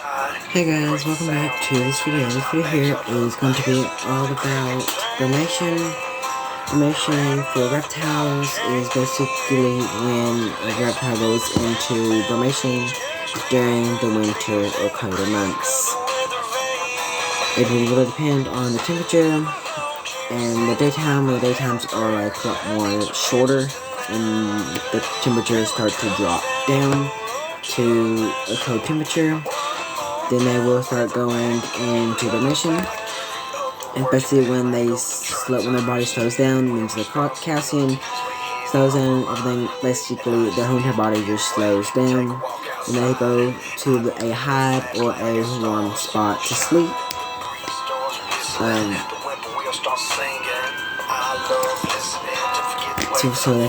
Hey guys, welcome back to this video. This video here is going to be all about hibernation. Hibernation for reptiles is basically when a reptile goes into hibernation during the winter or colder months. It will really depend on the temperature and the daytime. The daytimes are like a lot more shorter and the temperatures start to drop down to a cold temperature. Then they will start going into remission, especially when when their body slows down, means the calcium slows down, everything, basically their whole entire body just slows down, and they go to a hide or a warm spot to sleep. So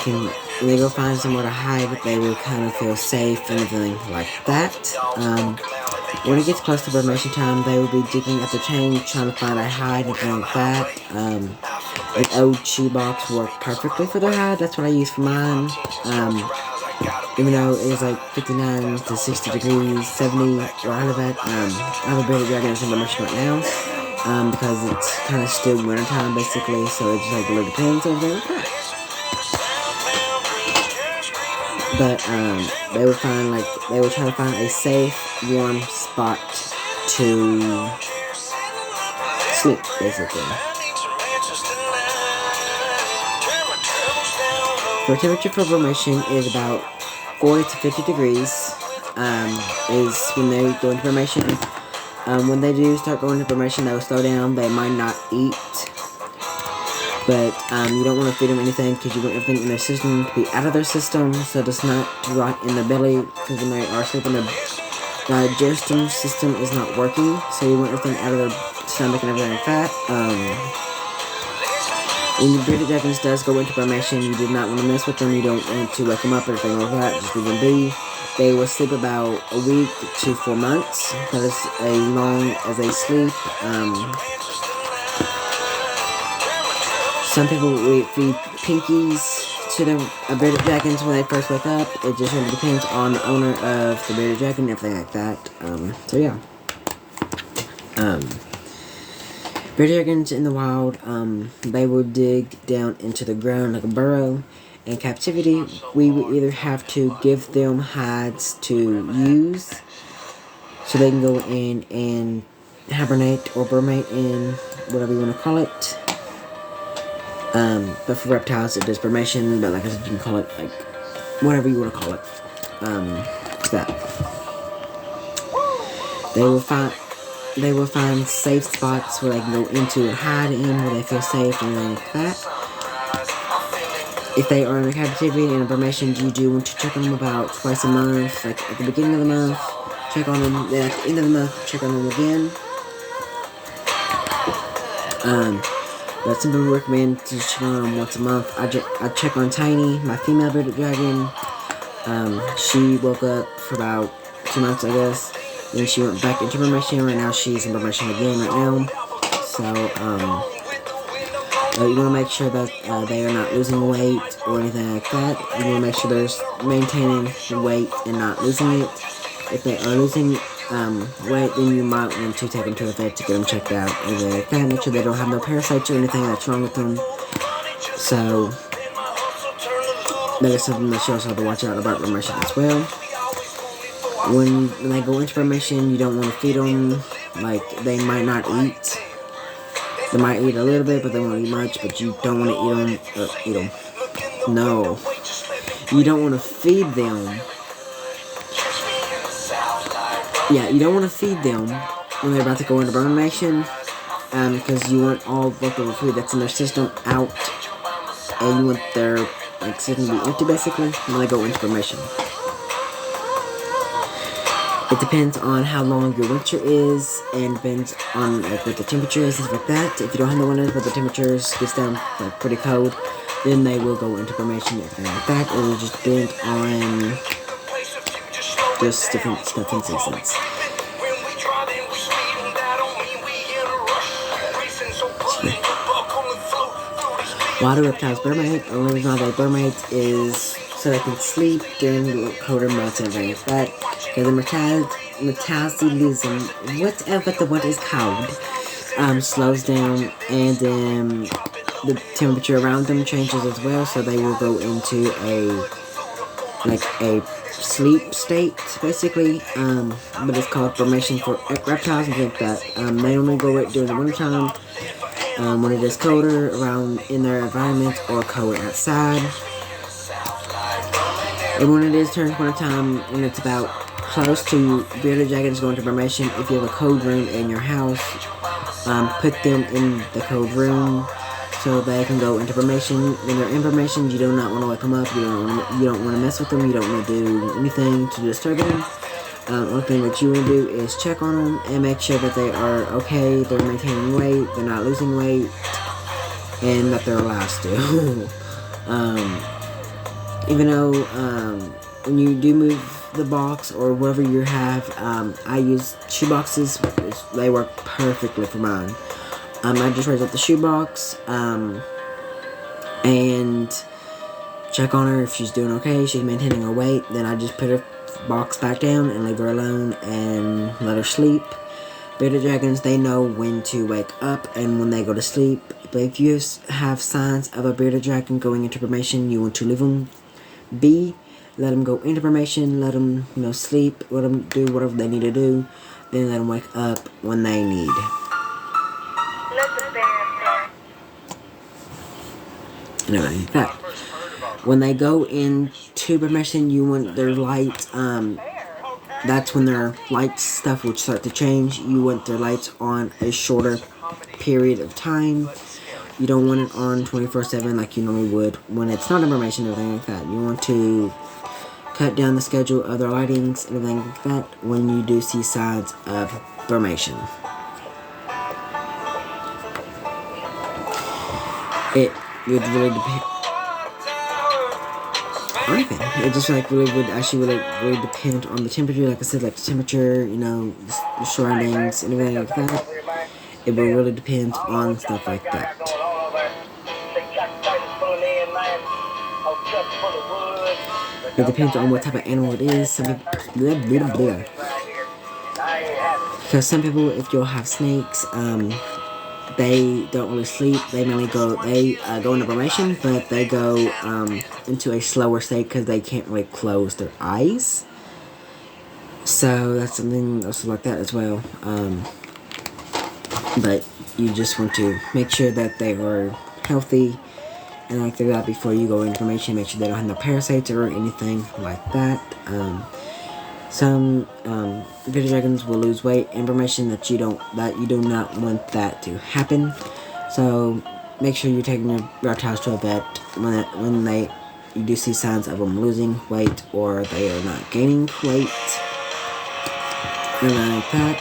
they go find somewhere to hide, they will kind of feel safe and everything like that. When it gets close to hibernation time, they will be digging at the chain, trying to find a hide and everything like that. An old shoebox worked perfectly for their hide. That's what I use for mine. Even though it is like 59 to 60 degrees, 70, where I live at, I have a bearded dragon that's in hibernation right now. Because it's kind of still winter time basically, so it just like really depends on everything like that. But they would try to find a safe, warm spot to sleep, basically. The temperature for hibernation is about 40 to 50 degrees. Is when they go into hibernation. When they do start going into hibernation, they will slow down. They might not eat. But you don't want to feed them anything because you want everything in their system to be out of their system, so it's not rot in the belly, because when they are sleeping, their digestion system is not working, so you want everything out of their stomach and everything like that. When your bearded dragons does go into hibernation, you do not want to mess with them. You don't want to wake them up or anything like that. Just leave them be. They will sleep about a week to 4 months. That is as long as they sleep. Some people will feed pinkies to the bearded dragons when they first wake up. It just really depends on the owner of the bearded dragon and everything like that. So yeah. Bearded dragons in the wild, they will dig down into the ground like a burrow. In captivity, we will either have to give them hides to use so they can go in and hibernate or hibernate in whatever you want to call it. But for reptiles, it does hibernation, but like I said, you can call it, like, whatever you want to call it. That. They will find safe spots where they can go into and hide in, where they feel safe and everything like that. If they are in a captivity and hibernation, you do want to check on them about twice a month, like at the beginning of the month, check on them, then at the end of the month, check on them again. But some people recommend to check on them once a month. I check on Tiny, my female bearded dragon. She woke up for about 2 months, I guess. Then she went back into hibernation. Right now, she's in hibernation again right now. So, you want to make sure that they are not losing weight or anything like that. You want to make sure they're maintaining weight and not losing it. If they are losing weight, then you might want to take them to the vet to get them checked out. And like that, make sure they don't have no parasites or anything that's wrong with them. So, that is something that you also have to watch out about hibernation as well. When they go into hibernation, you don't want to feed them. Like, they might not eat. They might eat a little bit, but they won't eat much. But you don't want to eat them. No. You don't want to feed them. Yeah, you don't want to feed them when they're about to go into hibernation, because you want all leftover food that's in their system out, and you want their system to be empty basically when they go into hibernation. It depends on how long your winter is, and depends on what the temperature is and stuff like that. If you don't have the winters, but the temperatures gets down pretty cold, then they will go into hibernation and everything like that. It will just depend on just different stuff and seasons. Why do reptiles hibernate? The only reason why they hibernate is so they can sleep during the colder months and everything like that. Because metabolism, whatever the word is called, slows down, and then the temperature around them changes as well, so they will go into a sleep state, basically. But it's called hibernation for reptiles and things like that. They only go it during the wintertime, when it is colder around in their environment or cold outside. And when it is turns wintertime, when it's about close to bearded dragons going to hibernation, if you have a cold room in your house, put them in the cold room so they can go into hibernation. When they're in hibernation, you do not want to wake them up. You don't want to mess with them. You don't want to do anything to disturb them. One thing that you want to do is check on them and make sure that they are okay, they're maintaining weight, they're not losing weight, and that they're alive still. Even though when you do move the box or whatever you have, I use shoe boxes, which they work perfectly for mine. I just raise up the shoebox and check on her if she's doing okay, she's maintaining her weight. Then I just put her box back down and leave her alone and let her sleep. Bearded dragons, they know when to wake up and when they go to sleep. But if you have signs of a bearded dragon going into hibernation, you want to leave them be. Let them go into hibernation, let them sleep, let them do whatever they need to do, then let them wake up when they need. Anyway, like that. When they go into hibernation, you want their lights, that's when their light stuff will start to change. You want their lights on a shorter period of time. You don't want it on 24/7 like you normally would when it's not hibernation or anything like that. You want to cut down the schedule of their lightings and everything like that when you do see signs of hibernation. It would really depend on anything. It just really depend on the temperature. Like I said, like the temperature, the surroundings and everything like that. It will really depend on stuff like that. It depends on what type of animal it is. Because some people, if you'll have snakes, they don't really sleep. They mainly go into hibernation, but they go into a slower state because they can't really close their eyes. So that's something also like that as well. But you just want to make sure that they are healthy and like that before you go into hibernation. Make sure they don't have no parasites or anything like that. Some bearded dragons will lose weight in hibernation that you do not want that to happen. So make sure you're taking your reptiles to a vet when you do see signs of them losing weight or they are not gaining weight. And like that.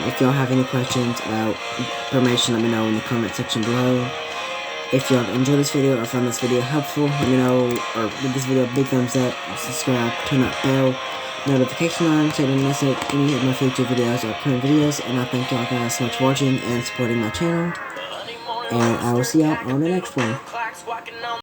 If y'all have any questions about hibernation, let me know in the comment section below. If y'all enjoyed this video or found this video helpful, let me know, or give this video a big thumbs up, subscribe, turn that bell notification on so you don't miss any of my future videos or current videos. And I thank y'all guys so much for watching and supporting my channel. And I will see y'all on the next one.